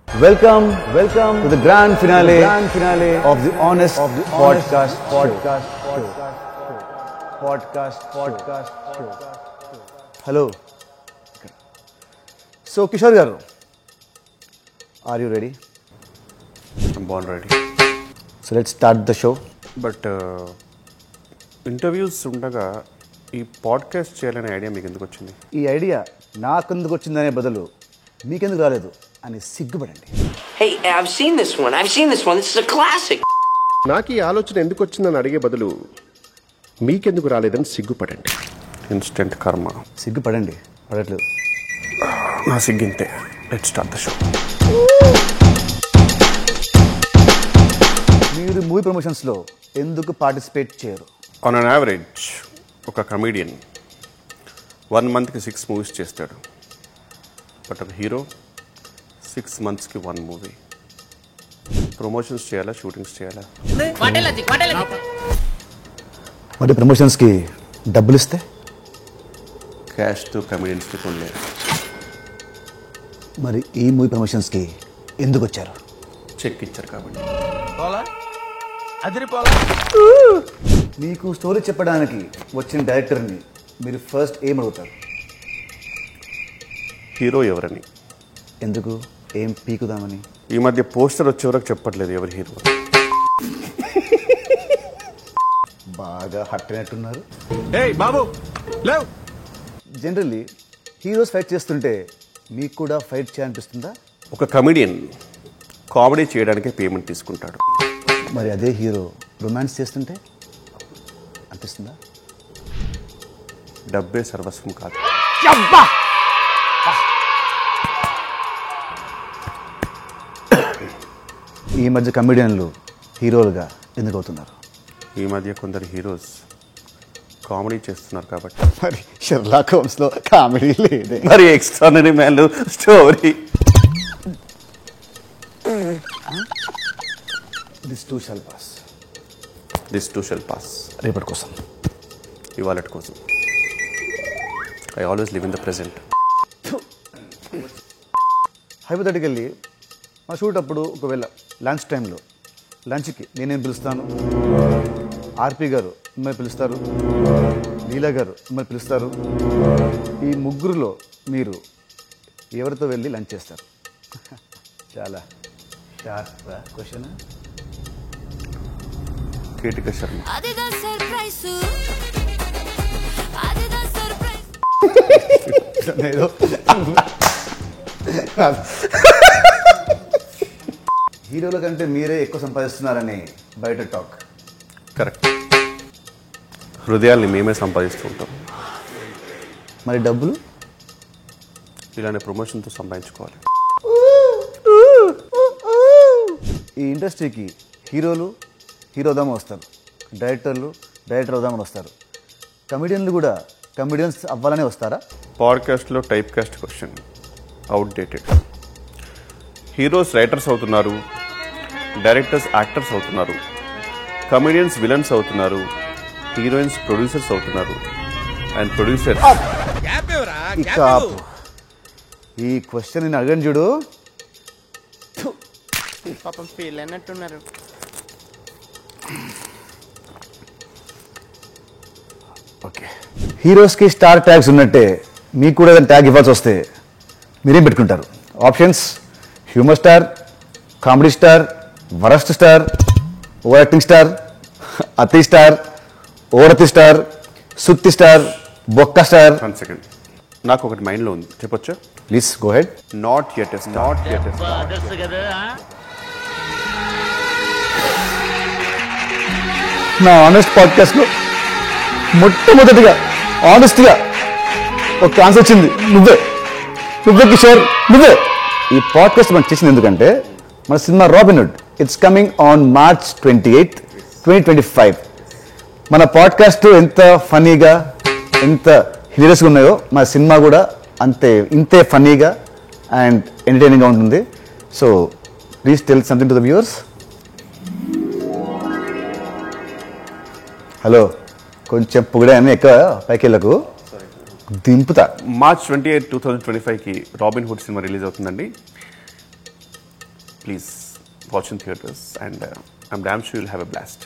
Welcome to the grand finale of the Honest Podcast Show. Hello. So, Kishore garu, are you ready? I'm born ready. So, let's start the show. But interviews ఉండగా ఈ podcast చేయాలనే idea మీకు ఎందుకు వచ్చింది? ఈ idea నాకెందుకు వచ్చిందనే బదులు మీకెందుకు రాలేదు అని సిగ్గుపడండి. Hey, I've seen this one. This is a classic. నాకు ఈ ఆలోచన ఎందుకు వచ్చిందని అడిగే బదులు మీకెందుకు రాలేదని సిగ్గుపడండి. ఇన్స్టెంట్ కర్మ. సిగ్గుపడండి, పడట్లేదు. నా సిగ్గింతే. Let's start the show. మీరు మూవీ ప్రమోషన్స్లో ఎందుకు పార్టిసిపేట్ చేయరు? ఆన్ అన్ యావరేజ్ ఒక కమీడియన్ 1 monthకి 6 movies చేస్తాడు. బట్ ఒక హీరో 6 monthsకి 1 movie. ప్రమోషన్స్ చేయాలా, షూటింగ్స్ చేయాలా? మరి ప్రమోషన్స్కి డబ్బులు ఇస్తే క్యాష్తో కమీడియన్స్కి కొనలేదు. మరి ఈ మూవీ ప్రమోషన్స్కి ఎందుకు వచ్చారు? చెక్ ఇచ్చారు కాబట్టి. మీకు స్టోరీ చెప్పడానికి వచ్చిన డైరెక్టర్ని మీరు ఫస్ట్ ఏం అడుగుతారు? హీరో ఎవరని. ఎందుకు? ఏం పీకుదామని? ఈ మధ్య పోస్టర్ వచ్చే వరకు చెప్పట్లేదు ఎవరి హీరో. బాగా హట్ అయినట్టున్నారు. బాబు లేవ్. జనరల్లీ హీరోస్ ఫైట్ చేస్తుంటే మీకు కూడా ఫైట్ చేయాలనిపిస్తుందా? ఒక కమెడియన్ కామెడీ చేయడానికే పేమెంట్ తీసుకుంటాడు. మరి అదే హీరో రొమాన్స్ చేస్తుంటే అనిపిస్తుందా? డబ్బే సర్వస్వం కాదు. ఈ మధ్య కమెడియన్లు హీరోలుగా ఎందుకు అవుతున్నారు? ఈ మధ్య కొందరు హీరోస్ కామెడీ చేస్తున్నారు కాబట్టి. మరి షెర్లాక్ హోమ్స్లో కామెడీ లేదే. మరి extraordinary man story. This two shawl pass. This two shell pass. రేపటి కోసం, ఇవాళటి కోసం. I always live in the present. Hypothetically మా షూట్ అప్పుడు ఒకవేళ లంచ్ టైంలో లంచ్కి నేనేం పిలుస్తాను, ఆర్పి గారు మిమ్మల్ని పిలుస్తారు, లీలా గారు మిమ్మల్ని పిలుస్తారు. ఈ ముగ్గురులో మీరు ఎవరితో వెళ్ళి లంచ్ చేస్తారు? చాలా షార్ప్ క్వశ్చన్. కీటిక శర్మ. హీరోల కంటే మీరే ఎక్కువ సంపాదిస్తున్నారని బయట టాక్. కరెక్ట్. హృదయాల్ని మేమే సంపాదిస్తూ ఉంటాం. మరి డబ్బులు? ఇలానే ప్రమోషన్తో సంపాదించుకోవాలి. ఈ ఇండస్ట్రీకి హీరోలు హీరో అవుదామని వస్తారు, డైరెక్టర్ అవుదామని వస్తారు. కమెడియన్లు కూడా కమెడియన్స్ అవ్వాలని వస్తారా? పాడ్కాస్ట్లో type cast question outdated. Heroes writers అవుతున్నారు, డైరెక్టర్స్ యాక్టర్స్ అవుతున్నారు, కమెడియన్స్ విలన్స్ అవుతున్నారు, హీరోయిన్స్ ప్రొడ్యూసర్స్ అవుతున్నారు, అండ్ ప్రొడ్యూసర్. ఇక ఈ క్వశ్చన్ నేను అడగను చూడు. పాపం ఫీల్ అయినట్టున్నారు. ఓకే, హీరోస్కి స్టార్ ట్యాగ్స్ ఉన్నట్టే మీకు కూడా ఏదైనా ట్యాగ్ ఇవ్వాల్సి వస్తే మీరేం పెట్టుకుంటారు? Options: humour star, comedy star, worst star, over acting star, అతి స్టార్, ఓరతి స్టార్, సుత్తి స్టార్, బొక్క స్టార్. 1 second. నాకు ఒకటి మైండ్లో ఉంది, చెప్పొచ్చా? Please go head. Not yet a star. నా ఆనెస్ట్ పాడ్కాస్ట్లో మొట్టమొదటిగా ఆనెస్ట్గా ఒక ఆన్సర్ వచ్చింది. నువ్వే కిషోర్, నువ్వే. ఈ పాడ్కాస్ట్ మనం చేసింది ఎందుకంటే మన సినిమా Robinhood it's coming on March 28, 2025. మన పాడ్కాస్ట్ ఎంత ఫన్నీగా, ఎంత హిలేరియస్గా ఉన్నాయో మన సినిమా కూడా ఇంతే ఫన్నీగా అండ్ ఎంటర్టైనింగ్గా ఉంటుంది. So please tell something to the viewers. Hello, కొంచెం పొగిడాను, ఎక్కువ పైకెళ్ళకు దింపుతా. March 28, 2025కి రాబిన్హుడ్ సినిమా రిలీజ్ అవుతుందండి. Please watch in theatres and I'm damn sure you'll have a blast.